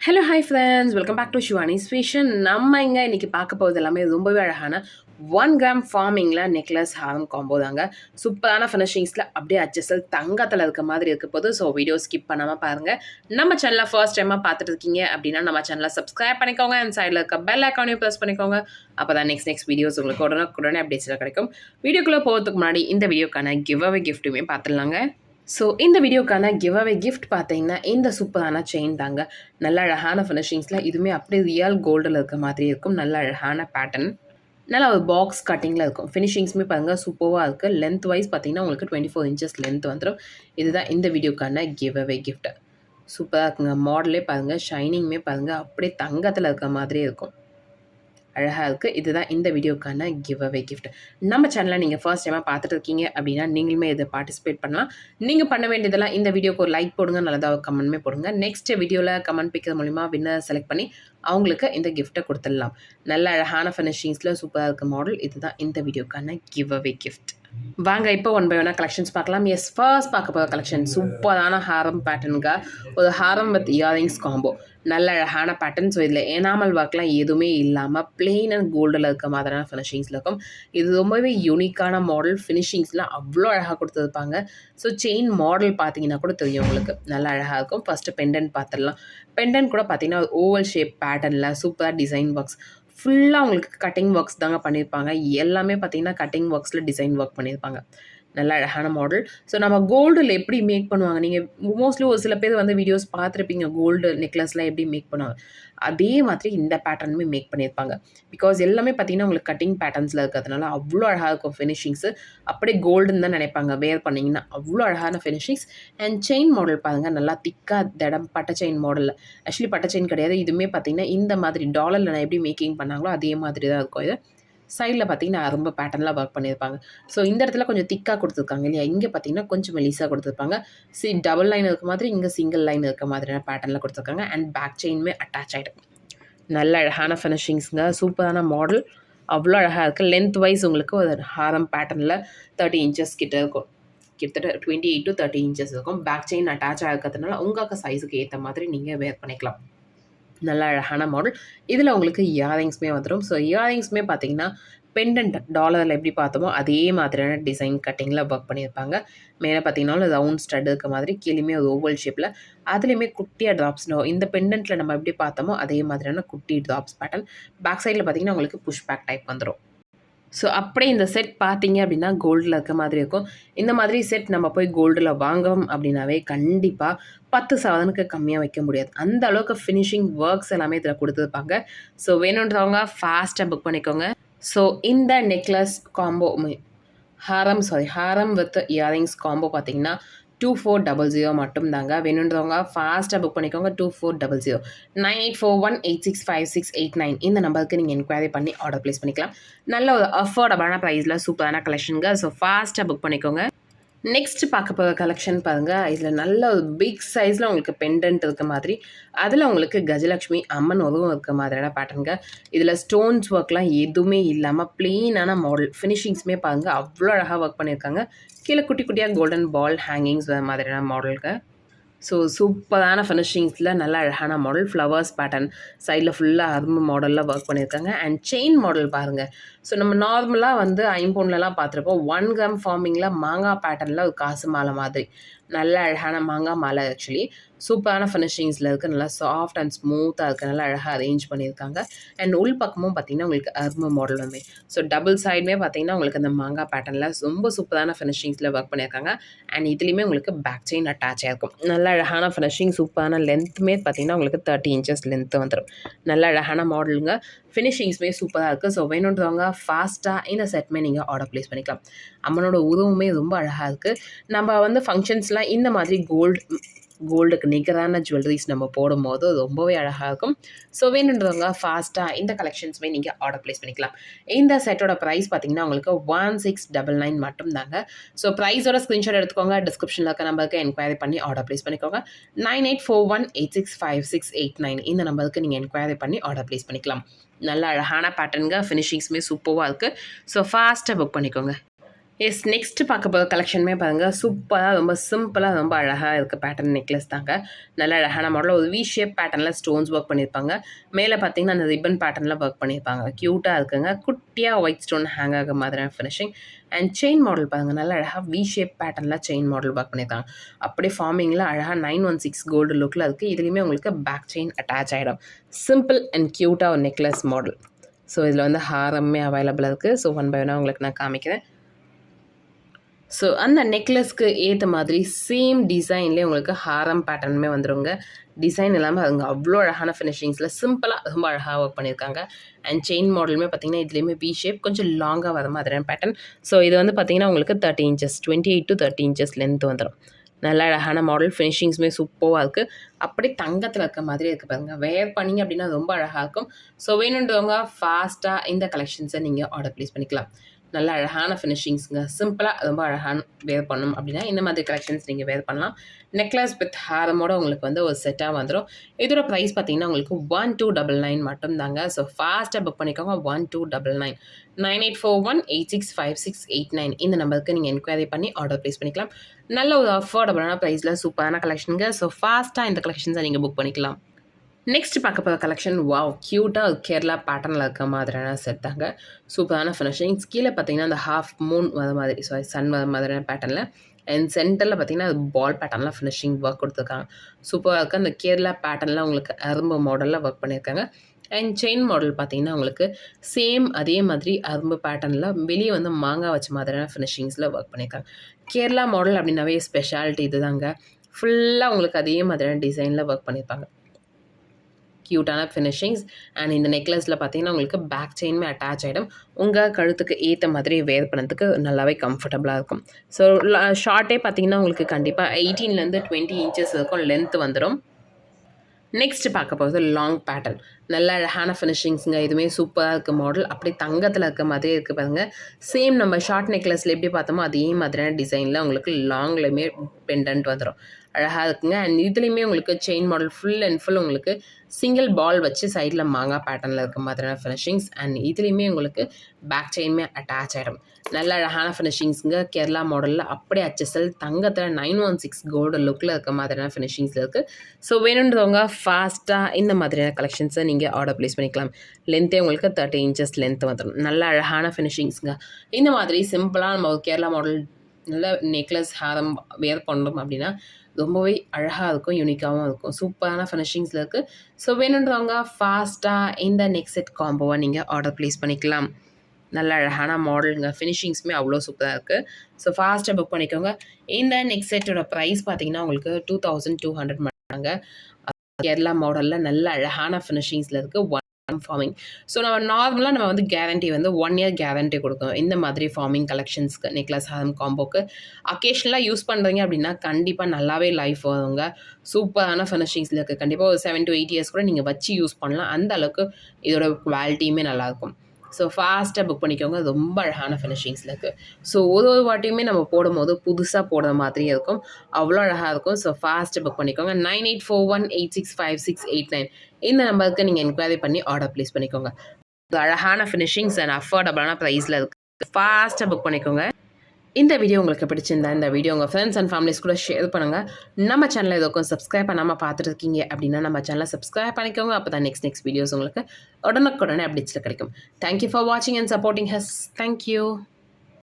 Hello hi friends, welcome back to Shivani's fashion. நம்ம இங்கே இன்றைக்கி பார்க்க போகிறது எல்லாமே ரொம்பவே அழகான 1 கிராம் ஃபார்மிங்கில் நெக்லஸ் ஹாரம் காம்போ தாங்க. சூப்பரான ஃபினிஷிங்ஸில் அப்படியே அச்சசல் தங்கத்தில் இருக்க மாதிரி இருக்க போது. ஸோ வீடியோ ஸ்கிப் பண்ணாமல் பாருங்கள். நம்ம சேனலை ஃபர்ஸ்ட் டைமாக பார்த்துட்டு இருக்கீங்க அப்படின்னா நம்ம சேனலை சப்ஸ்கிரைப் பண்ணிக்கோங்க. அண்ட் சைடில் இருக்க பெல் ஐக்கானையும் ப்ரெஸ் பண்ணிக்கோங்க. அப்போ தான் நெக்ஸ்ட் வீடியோஸ் உங்களுக்கு உடனே அப்டேட்ஸில் கிடைக்கும். வீடியோக்குள்ளே போகிறதுக்கு முன்னாடி இந்த வீடியோக்கான கிவ் அவே கிஃப்ட்டுமே பார்த்துடலாங்க. ஸோ இந்த வீடியோக்கான கிவ் அவே கிஃப்ட் பார்த்தீங்கன்னா இந்த சூப்பரான செயின் தாங்க. நல்ல அழகான ஃபினிஷிங்ஸில் இதுவுமே அப்படியே ரியல் கோல்டில் இருக்க மாதிரி இருக்கும். நல்ல அழகான பேட்டர்ன், நல்ல ஒரு பாக்ஸ் கட்டிங்கில் இருக்கும். ஃபினிஷிங்ஸுமே பாருங்கள் சூப்பராக இருக்குது. லென்த் வைஸ் பார்த்தீங்கன்னா உங்களுக்கு 24 inches லென்த் வந்துடும். இதுதான் இந்த வீடியோக்கான கிவ் அவே கிஃப்ட். சூப்பராக இருக்குங்க. மாடலே பாருங்கள், ஷைனிங்குமே பாருங்கள் அப்படியே தங்கத்தில் இருக்க மாதிரியே இருக்கும். அழகாக இருக்குது. இதுதான் இந்த வீடியோக்கான கிவ் அவே கிஃப்ட். நம்ம சேனலை நீங்கள் ஃபர்ஸ்ட் டைமாக பார்த்துட்டு இருக்கீங்க அப்படின்னா நீங்களுமே இதை பார்ட்டிசிபேட் பண்ணலாம். நீங்கள் பண்ண வேண்டியதெல்லாம் இந்த வீடியோக்கு ஒரு லைக் போடுங்க, நல்லதாக ஒரு கமெண்ட்மே போடுங்க. நெக்ஸ்ட் வீடியோவில் கமெண்ட் பிக்கிறது மூலிமா வின்னர் செலக்ட் பண்ணி அவங்களுக்கு இந்த கிஃப்ட்டை கொடுத்துடலாம். நல்ல அழகான ஃபினிஷிங்ஸில் சூப்பராக இருக்க மாடல். இதுதான் இந்த வீடியோக்கான கிவ் அவே கிஃப்ட். வாங்க இப்போ 1 by 1 கலெக்ஷன்ஸ் பார்க்கலாம். ஃபர்ஸ்ட் பார்க்க போகிற கலெக்ஷன் சூப்பரான ஹாரம் பேட்டர்னுங்க. ஒரு ஹாரம் வித் இயரிங்ஸ் காம்போ. நல்ல அழகான பேட்டர்ன். ஸோ இதில் எனாமல் ஒர்க்லாம் எதுவுமே இல்லாமல் பிளெயின் அண்ட் கோல்டில் இருக்க மாதிரியான ஃபினிஷிங்ஸில் இருக்கும். இது ரொம்பவே யூனிக்கான மாடல். ஃபினிஷிங்ஸ்லாம் அவ்வளோ அழகாக கொடுத்துருப்பாங்க. ஸோ செயின் மாடல் பார்த்தீங்கன்னா கூட தெரியும் உங்களுக்கு. நல்லா அழகாக இருக்கும். ஃபஸ்ட்டு பெண்டன்ட் பார்த்துடலாம். பெண்டன்ட் கூட பார்த்தீங்கன்னா ஓவல் ஷேப் பேட்டர்னில் சூப்பராக டிசைன் ஒர்க்ஸ், ஃபுல்லாக உங்களுக்கு கட்டிங் ஒர்க்ஸ் தாங்க பண்ணியிருப்பாங்க. எல்லாமே பார்த்தீங்கன்னா கட்டிங் ஒர்க்ஸில் டிசைன் ஒர்க் பண்ணியிருப்பாங்க. நல்ல அழகான மாடல். ஸோ நம்ம கோல்டில் எப்படி மேக் பண்ணுவாங்க, நீங்கள் மோஸ்ட்லி ஒரு சில பேர் வந்து வீடியோஸ் பார்த்துருப்பீங்க, கோல்டு நெக்லஸ்லாம் எப்படி மேக் பண்ணுவாங்க. அதே மாதிரி இந்த பேட்டர்னுமே மேக் பண்ணியிருப்பாங்க. பிகாஸ் எல்லாமே பார்த்தீங்கன்னா உங்களுக்கு கட்டிங் பேட்டர்ன்ஸில் இருக்கிறதுனால அவ்வளோ அழகாக இருக்கும் ஃபினிஷிங்ஸு. அப்படியே கோல்டுன்னு தான் நினைப்பாங்க வேர் பண்ணிங்கன்னா. அவ்வளோ அழகான ஃபினிஷிங்ஸ். அண்ட் செயின் மாடல் பாருங்கள், நல்லா திக்காக திடம் பட்டை செயின் மாடலில். ஆக்சுவலி பட்டை செயின் கிடையாது, இதுவுமே பார்த்தீங்கன்னா இந்த மாதிரி டாலரில் நான் எப்படி மேக்கிங் பண்ணாங்களோ அதே மாதிரி தான் இருக்கும். இது சைடில் பார்த்தீங்கன்னா ரொம்ப பேட்டர்னில் ஒர்க் பண்ணியிருப்பாங்க. ஸோ இந்த இடத்துல கொஞ்சம் திக்காக கொடுத்துருக்காங்க இல்லையா, இங்கே பார்த்தீங்கன்னா கொஞ்சம் மெலிசாக கொடுத்துருப்பாங்க. டபுள் லைன் இருக்க மாதிரி, இங்கே சிங்கிள் லைன் இருக்க மாதிரியான பேட்டர்னில் கொடுத்துருக்காங்க. அண்ட் பேக் செயினுமே அட்டாச் ஆகிடும். நல்ல அழகான ஃபினிஷிங்ஸுங்க. சூப்பரான மாடல். அவ்வளோ அழகாக இருக்குது. லென்த் வைஸ் உங்களுக்கு ஒரு ஹாரம் பேட்டர்னில் 30 inches கிட்ட இருக்கும். கிட்டத்தட்ட 28 to 30 inches இருக்கும். பேக் செயின் அட்டாச் ஆகிறதுனால உங்களுக்கு சைஸுக்கு ஏற்ற மாதிரி நீங்கள் வேர் பண்ணிக்கலாம். நல்ல அழகான மாடல். இதில் உங்களுக்கு இயரிங்ஸுமே வந்துடும். ஸோ இயரிங்ஸுமே பார்த்தீங்கன்னா பெண்டன்ட் டாலரில் எப்படி பார்த்தோமோ அதே மாதிரியான டிசைன் கட்டிங்கில் ஒர்க் பண்ணியிருப்பாங்க. மேலே பார்த்தீங்கன்னா ரவுண்ட் ஸ்டட் இருக்க மாதிரி, கீழேயுமே ஒரு ஓவல் ஷேப்பில், அதுலேயுமே குட்டியாக ட்ராப்ஸ். இந்த பெண்டன்ட்டில் நம்ம எப்படி பார்த்தோமோ அதே மாதிரியான குட்டி ட்ராப்ஸ் பேட்டர்ன். பேக் சைடில் பார்த்தீங்கன்னா உங்களுக்கு புஷ் பேக் டைப் வந்துடும். ஸோ அப்படியே இந்த செட் பார்த்தீங்க அப்படின்னா கோல்டில் இருக்க மாதிரி இருக்கும். இந்த மாதிரி செட் நம்ம போய் கோல்டில் வாங்கணும் அப்படின்னாவே கண்டிப்பாக 10,000க்கு கம்மியாக வைக்க முடியாது. அந்த அளவுக்கு ஃபினிஷிங் ஒர்க்ஸ் எல்லாமே இதில் கொடுத்துருப்பாங்க. ஸோ வேணுன்றவங்க ஃபாஸ்ட்டாக புக் பண்ணிக்கோங்க. ஸோ இந்த necklace combo Haram with earrings combo பார்த்தீங்கன்னா 2400 மட்டும் தாங்க. வேணுன்றவங்க ஃபாஸ்ட்டாக புக் பண்ணிக்கோங்க. 2400 9841865689 இந்த நம்பருக்கு நீங்கள் என்கொயரி பண்ணி ஆர்டர் ப்ளேஸ் பண்ணிக்கலாம். நல்ல ஒரு அஃபோர்டபுளான ப்ரைஸில் சூப்பரான கலெக்ஷனுங்க. ஸோ ஃபாஸ்ட்டாக புக் பண்ணிக்கோங்க. நெக்ஸ்ட் பார்க்க போகிற கலெக்ஷன் பாருங்கள். இதில் நல்ல ஒரு பிக் சைஸில் உங்களுக்கு பெண்டன்ட் இருக்க மாதிரி, அதில் உங்களுக்கு கஜலக்ஷ்மி அம்மன் உருவம் இருக்க மாதிரியான பேட்டர்னுங்க. இதில் ஸ்டோன்ஸ் ஒர்க்லாம் எதுவுமே இல்லாமல் ப்ளெயினான மாடல். ஃபினிஷிங்ஸுமே பாருங்கள் அவ்வளோ அழகாக ஒர்க் பண்ணியிருக்காங்க. கீழே குட்டி குட்டியாக கோல்டன் பால் ஹேங்கிங்ஸ் வர மாதிரியான மாடலுங்க. ஸோ சூப்பரான ஃபினிஷிங்ஸில் நல்ல அழகான மாடல். ஃப்ளவர்ஸ் பேட்டர்ன் சைடில் ஃபுல்லாக அரும்பு மாடலில் ஒர்க் பண்ணியிருக்காங்க. அண்ட் செயின் மாடல் பாருங்கள். ஸோ நம்ம நார்மலாக வந்து ஐம்பொன்லலாம் பார்த்துருப்போம். 1 கிராம் ஃபார்மிங்கில் மாங்காய் பேட்டர்னில் ஒரு காசு மாலை மாதிரி. நல்ல அழகான மாங்காய் மாலை. ஆக்சுவலி சூப்பரான ஃபினிஷிங்ஸில் இருக்குது. நல்லா சாஃப்ட் அண்ட் ஸ்மூத்தாக இருக்குது. நல்லா அழகாக அரேஞ்ச் பண்ணியிருக்காங்க. அண்ட் உள் பக்கமும் பார்த்திங்கன்னா உங்களுக்கு அரும்பு மாடல் வந்து. ஸோ டபுள் சைடுமே பார்த்திங்கன்னா உங்களுக்கு அந்த மாங்காய் பேட்டர்னில் ரொம்ப சூப்பரான ஃபினிஷிங்ஸில் ஒர்க் பண்ணியிருக்காங்க. அண்ட் இதுலேயுமே உங்களுக்கு பேக் செயின் அட்டாச் ஆகிருக்கும். நல்ல அழகான ஃபினிஷிங். சூப்பரான லென்த்துமே பார்த்திங்கன்னா உங்களுக்கு 30 inches லென்த்து வந்துடும். நல்ல அழகான மாடலுங்க. ஃபினிஷிங்ஸுமே சூப்பராக இருக்குது. ஸோ வேணுன்றவங்க ஃபாஸ்ட்டாக இந்த செட்மே நீங்கள் ஆர்டர் ப்ளேஸ் பண்ணிக்கலாம். அம்மனோட உருவமே ரொம்ப அழகாக இருக்குது. நம்ம வந்து ஃபங்க்ஷன்ஸ்லாம் இந்த மாதிரி கோல்டுக்கு நிகரான ஜுவல்லரிஸ் நம்ம போடும்போது ரொம்பவே அழகாக இருக்கும். ஸோ வேணுன்றவங்க ஃபாஸ்ட்டாக இந்த கலெக்ஷன்ஸுமே நீங்கள் ஆர்டர் ப்ளேஸ் பண்ணிக்கலாம். இந்த செட்டோட ப்ரைஸ் பார்த்தீங்கன்னா உங்களுக்கு 1699 மட்டும் தாங்க. ஸோ ப்ரைஸோட ஸ்க்ரீன்ஷாட் எடுத்துக்கோங்க. டிஸ்கிரிப்ஷனில் இருக்க நம்பருக்கு என்கொயரி பண்ணி ஆர்டர் ப்ளேஸ் பண்ணிக்கோங்க. 9841865689 இந்த நம்பருக்கு நீங்கள் என்கொயரி பண்ணி ஆர்டர் ப்ளேஸ் பண்ணிக்கலாம். நல்ல அழகான பேட்டர்னுங்க. ஃபினிஷிங்ஸுமே சூப்பராக இருக்குது. ஸோ ஃபாஸ்ட்டாக புக் பண்ணிக்கோங்க. எஸ் நெக்ஸ்ட் பார்க்க போகிற கலெக்ஷனுமே பாருங்கள் சூப்பராக ரொம்ப சிம்பிளாக ரொம்ப அழகாக இருக்குது பேட்டர்ன் நெக்லஸ் தாங்க. நல்ல அழகான மாடலில் ஒரு வி ஷேப் பேட்டர்னில் ஸ்டோன்ஸ் ஒர்க் பண்ணியிருப்பாங்க. மேலே பார்த்தீங்கன்னா அந்த ரிப்பன் பேட்டர்னில் ஒர்க் பண்ணியிருப்பாங்க. க்யூட்டாக இருக்குங்க. குட்டியாக ஒயிட் ஸ்டோன் ஹேங் ஆக மாதிரியான ஃபினிஷிங் அண்ட் செயின் மாடல் பாருங்கள். நல்ல அழகாக வி ஷேப் பேட்டர்னில் செயின் மாடல் ஒர்க் பண்ணியிருக்காங்க. அப்படியே ஃபார்மிங்கில் அழகாக 916 கோல்டு லுக்கில் இருக்குது. இதுலேயுமே உங்களுக்கு பேக் செயின் அட்டாச் ஆகிடும். சிம்பிள் அண்ட் க்யூட்டாக ஒரு நெக்லஸ் மாடல். ஸோ இதில் வந்து ஹாரமே அவைலபிளாக இருக்குது. ஸோ ஒன் பை ஒன்னாக உங்களுக்கு நான் காமிக்கிறேன். ஸோ அந்த நெக்லஸ்க்கு ஏற்ற மாதிரி சேம் டிசைன்லேயே உங்களுக்கு ஹாரம் பேட்டர்னுமே வந்துடுங்க. டிசைன் இல்லாமல் அதுங்க அவ்வளோ அழகான ஃபினிஷிங்ஸில் சிம்பிளாக ரொம்ப அழகாக ஒர்க் பண்ணியிருக்காங்க. அண்ட் செயின் மாடலுமே பார்த்திங்கன்னா இதுலேயுமே வி ஷேப் கொஞ்சம் லாங்காக வர மாதிரியான பேட்டர்ன். ஸோ இது வந்து பார்த்திங்கன்னா உங்களுக்கு 30 இன்ச்சஸ் 28 to 30 இன்ச்சஸ் லென்த் வந்துடும். நல்ல அழகான மாடல். ஃபினிஷிங்ஸுமே சூப்பராக இருக்குது. அப்படி தங்கத்தில் இருக்க மாதிரி இருக்குது பாருங்கள். வேர் பண்ணிங்க அப்படின்னா ரொம்ப அழகாக இருக்கும். ஸோ வேணுன்றவங்க ஃபாஸ்ட்டாக இந்த கலெக்ஷன்ஸை நீங்கள் ஆர்டர் ப்ளேஸ் பண்ணிக்கலாம். நல்ல அழகான ஃபினிஷிங்ஸுங்க. சிம்பிளாக ரொம்ப அழகான வேர் பண்ணணும் அப்படின்னா இந்த மாதிரி கலெக்ஷன்ஸ் நீங்கள் வேர் பண்ணலாம். நெக்லஸ் வித் ஹாரமோட உங்களுக்கு வந்து ஒரு செட்டாக வந்துடும். இதோட ப்ரைஸ் பார்த்தீங்கன்னா உங்களுக்கு 1299 மட்டும் தாங்க. ஸோ ஃபாஸ்ட்டாக புக் பண்ணிக்கோங்க. 1299 9841865689 இந்த நம்பருக்கு நீங்கள் என்கொயரி பண்ணி ஆர்டர் ப்ளேஸ் பண்ணிக்கலாம். நல்ல ஒரு அஃபோர்டபுளான ப்ரைஸில் சூப்பரான கலெக்ஷனுங்க. ஸோ ஃபாஸ்ட்டாக இந்த கலெக்ஷன்ஸை நீங்கள் புக் பண்ணிக்கலாம். நெக்ஸ்ட் பார்க்க போகிற கலெக்ஷன் வாவ் க்யூட்டாக கேரளா பேட்டர்னில் இருக்க மாதிரியான செட் தாங்க. சூப்பரான ஃபினிஷிங்ஸ். கீழே பார்த்தீங்கன்னா அந்த ஹாஃப் மூன் வர மாதிரி சன் வர மாதிரியான பேட்டர்னில் அண்ட் சென்டரில் பார்த்தீங்கன்னா அது பால் பேட்டர்னில் ஃபினிஷிங் ஒர்க் கொடுத்துருக்காங்க. சூப்பராக இருக்குது. அந்த கேரளா பேட்டர்னில் உங்களுக்கு அரும்பு மாடலில் ஒர்க் பண்ணியிருக்காங்க. அண்ட் செயின் மாடல் பார்த்தீங்கன்னா உங்களுக்கு சேம் அதே மாதிரி அரும்பு பேட்டர்னில் வெளியே வந்து மாங்காய் வச்ச மாதிரியான ஃபினிஷிங்ஸில் ஒர்க் பண்ணியிருக்காங்க. கேரளா மாடல் அப்படின்னாவே ஸ்பெஷாலிட்டி இது தாங்க. ஃபுல்லாக உங்களுக்கு அதே மாதிரியான டிசைனில் ஒர்க் பண்ணியிருப்பாங்க. க்யூட்டான ஃபினிஷிங்ஸ் அண்ட் இந்த நெக்லஸில் பார்த்தீங்கன்னா உங்களுக்கு பேக் செயினுமே அட்டாச் ஆகிடும். உங்கள் கழுத்துக்கு ஏற்ற மாதிரி வேர் பண்ணதுக்கு நல்லாவே கம்ஃபர்டபுளாக இருக்கும். ஸோ ஷார்ட்டே பார்த்தீங்கன்னா உங்களுக்கு கண்டிப்பாக 18 to 20 இன்ச்சஸ் இருக்கும் லென்த் வந்துடும். நெக்ஸ்ட் பார்க்க போகிறது லாங் பேட்டர்ன். நல்ல அழகான ஃபினிஷிங்ஸுங்க. இதுவுமே சூப்பராக இருக்க மாடல். அப்படி தங்கத்தில் இருக்க மாதிரியே இருக்குது பாருங்கள். சேம் நம்ம ஷார்ட் நெக்லஸில் எப்படி பார்த்தோமோ அதே மாதிரியான டிசைனில் உங்களுக்கு லாங்லேயுமே பெண்டன்ட் வந்துடும். அழகாக இருக்குங்க. அண்ட் இதுலேயுமே உங்களுக்கு chain model full and full உங்களுக்கு சிங்கிள் பால் வச்சு சைடில் மாங்காய் பேட்டர்னில் இருக்க மாதிரியான ஃபினிஷிங்ஸ் அண்ட் இதுலேயுமே உங்களுக்கு பேக் செயினுமே அட்டாச் ஆகிடும். நல்ல அழகான ஃபினிஷிங்ஸுங்க. கேரளா மாடலில் அப்படியே HSL தங்கத்தில் 916 கோல்டு லுக்கில் இருக்க மாதிரியான ஃபினிஷிங்ஸில் இருக்குது. ஸோ வேணுன்றவங்க ஃபாஸ்ட்டாக இந்த மாதிரியான கலெக்ஷன்ஸை நீங்கள் ஆர்டர் ப்ளேஸ் பண்ணிக்கலாம். லென்த்தே உங்களுக்கு 30 இன்ச்சஸ் லென்த் வந்துடும். நல்ல அழகான ஃபினிஷிங்ஸுங்க. இந்த மாதிரி சிம்பிளாக நம்ம கேரளா மாடல் நல்ல நெக்லஸ் ஹாரம் வேர் பண்ணணும் அப்படின்னா ரொம்பவே அழகாக இருக்கும், யூனிக்காகவும் இருக்கும். சூப்பரான ஃபினிஷிங்ஸில் இருக்குது. ஸோ வேணுன்றவங்க ஃபாஸ்ட்டாக இந்த நெக் செட் காம்போவை நீங்கள் ஆர்டர் ப்ளேஸ் பண்ணிக்கலாம். நல்ல அழகான மாடலுங்க. ஃபினிஷிங்ஸுமே அவ்வளோ சூப்பராக இருக்குது. ஸோ ஃபாஸ்ட்டாக புக் பண்ணிக்கோங்க. இந்த நெக் செட்டோட ப்ரைஸ் பார்த்தீங்கன்னா உங்களுக்கு 2200 மட்டும்தாங்க. கேரளா மாடலில் நல்ல அழகான ஃபினிஷிங்ஸில் இருக்குது. ஃபார்மிங். ஸோ நம்ம வந்து கேரண்டி வந்து 1 year கேரண்டி கொடுக்கும். இந்த மாதிரி ஃபார்மிங் கலெக்ஷன்ஸ்க்கு நெக்லஸ் ஹாரம் காம்போக்கு அக்கேஷனலாக யூஸ் பண்ணுறீங்க அப்படின்னா கண்டிப்பாக நல்லாவே லைஃப் வருங்க. சூப்பரான ஃபினிஷிங்ஸில் இருக்குது. கண்டிப்பாக ஒரு 7 to 8 years கூட நீங்கள் வச்சு யூஸ் பண்ணலாம். அந்த அளவுக்கு இதோட குவாலிட்டியுமே நல்லாயிருக்கும். ஸோ ஃபாஸ்ட்டாக புக் பண்ணிக்கோங்க. ரொம்ப அழகான ஃபினிஷிங்ஸில் இருக்குது. ஸோ ஒரு வாட்டியுமே நம்ம போடும்போது புதுசாக போடுற மாதிரியே இருக்கும். அவ்வளோ அழகாக இருக்கும். ஸோ ஃபாஸ்ட்டாக புக் பண்ணிக்கோங்க. 9841865689 இந்த நம்பருக்கு நீங்கள் என்கொயரி பண்ணி ஆர்டர் ப்ளேஸ் பண்ணிக்கோங்க. அழகான ஃபினிஷிங்ஸ் அண்ட் அஃபோர்டபுளான ப்ரைஸில் இருக்குது. ஃபாஸ்ட்டாக புக் பண்ணிக்கோங்க. இந்த வீடியோ உங்களுக்கு பிடிச்சிருந்தா இந்த வீடியோ உங்கள் ஃப்ரெண்ட்ஸ் அண்ட் ஃபேமிலிஸ் கூட ஷேர் பண்ணுங்கள். நம்ம சேனலை எதுக்கும் சப்ஸ்கிரைப் பண்ணாமல் பார்த்துருக்கீங்க அப்படின்னா நம்ம சேனலை சப்ஸ்கிரைப் பண்ணிக்கோங்க. அப்போ தான் நெக்ஸ்ட் வீடியோஸ் உங்களுக்கு உடனுக்குடனே அப்டேட்ஸில் கிடைக்கும். தேங்க்யூ ஃபார் வாட்சிங் அண்ட் சப்போர்ட்டிங் ஹஸ். தேங்க்யூ.